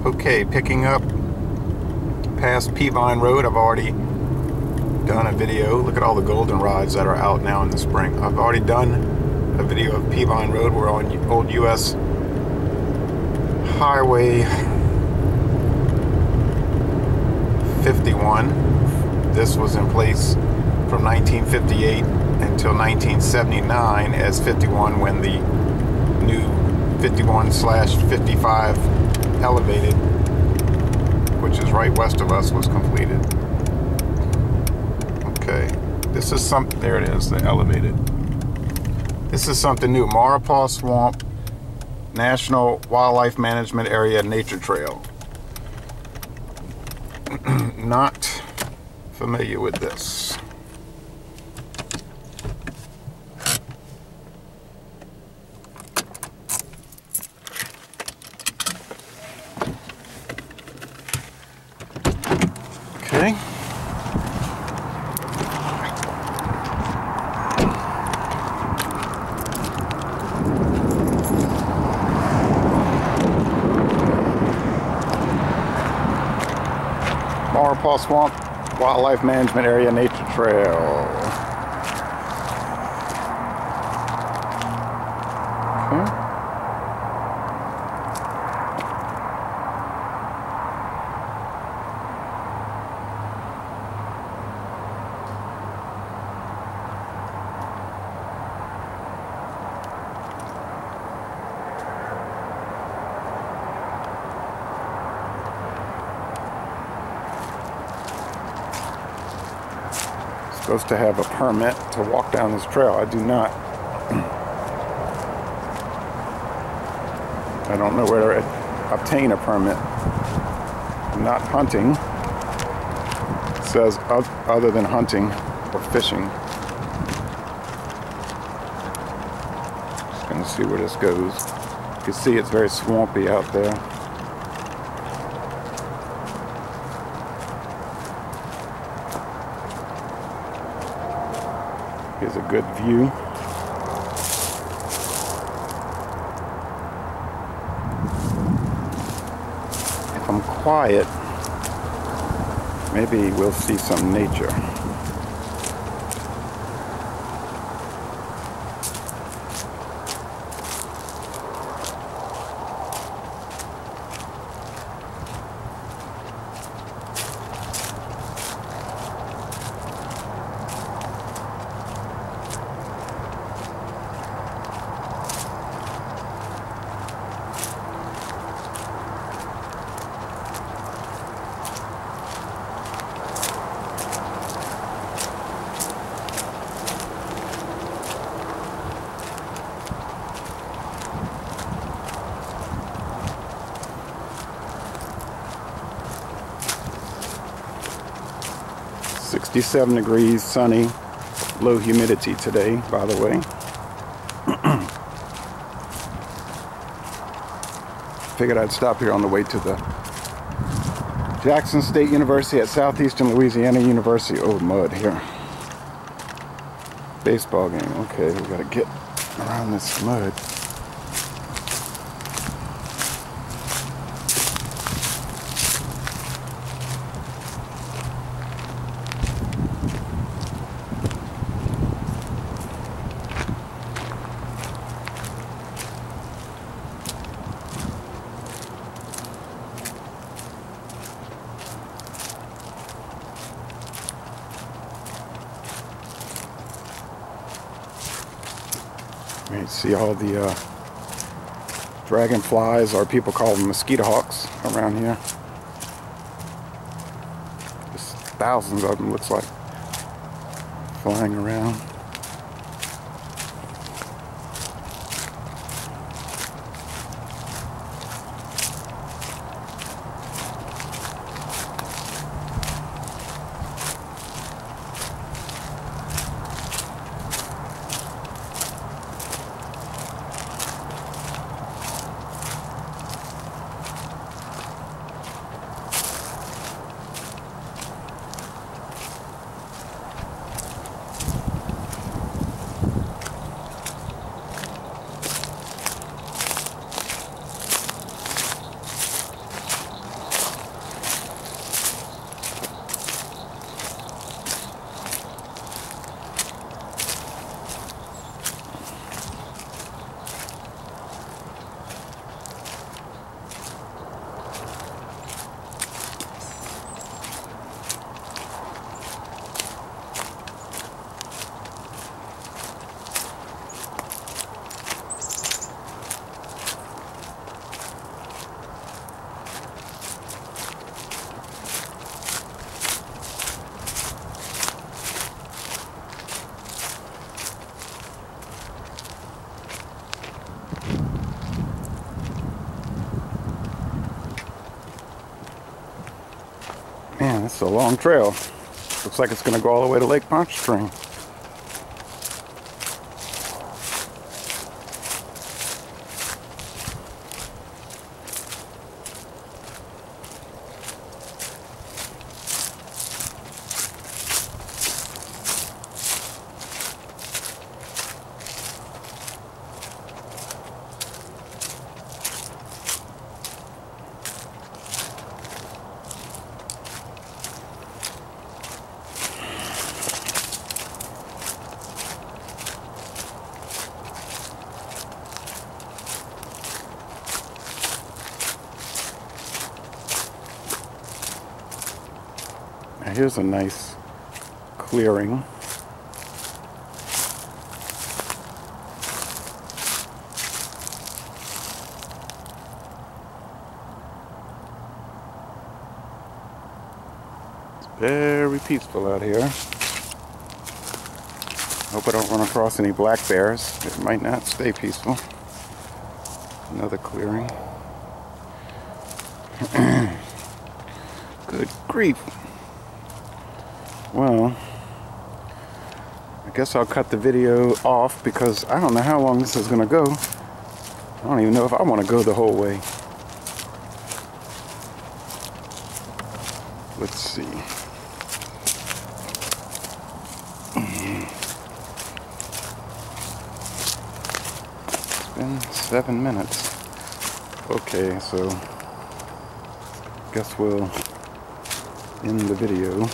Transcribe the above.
Okay, picking up past Peavine Road. I've already done a video. Look at all the goldenrods that are out now in the spring. I've already done a video of Peavine Road. We're on old US Highway 51. This was in place from 1958 until 1979 as 51 when the new 51/55 elevated, which is right west of us, was completed. Okay, this is something, there it is, the elevated. This is something new, Maurepas Swamp National Wildlife Management Area Nature Trail. Not familiar with this. Okay. Maurepas Swamp Wildlife Management Area Nature Trail. Okay. Supposed to have a permit to walk down this trail. I do not. I don't know where to obtain a permit. I'm not hunting. It says other than hunting or fishing. Just gonna see where this goes. You can see it's very swampy out there. Here's a good view. If I'm quiet, maybe we'll see some nature. .67 degrees, sunny, low humidity today, by the way. Figured I'd stop here on the way to the Jackson State University at Southeastern Louisiana University. Oh, mud here. Baseball game. Okay, we gotta get around this mud. You see all the dragonflies, or people call them mosquito hawks, around here. Just thousands of them, looks like, flying around. It's a long trail. Looks like it's going to go all the way to Lake Pontchartrain. Now here's a nice clearing. It's very peaceful out here. Hope I don't run across any black bears. It might not stay peaceful. Another clearing. Good grief. Well, I guess I'll cut the video off because I don't know how long this is going to go. I don't even know if I want to go the whole way. Let's see. It's been 7 minutes. Okay, so guess we'll end the video.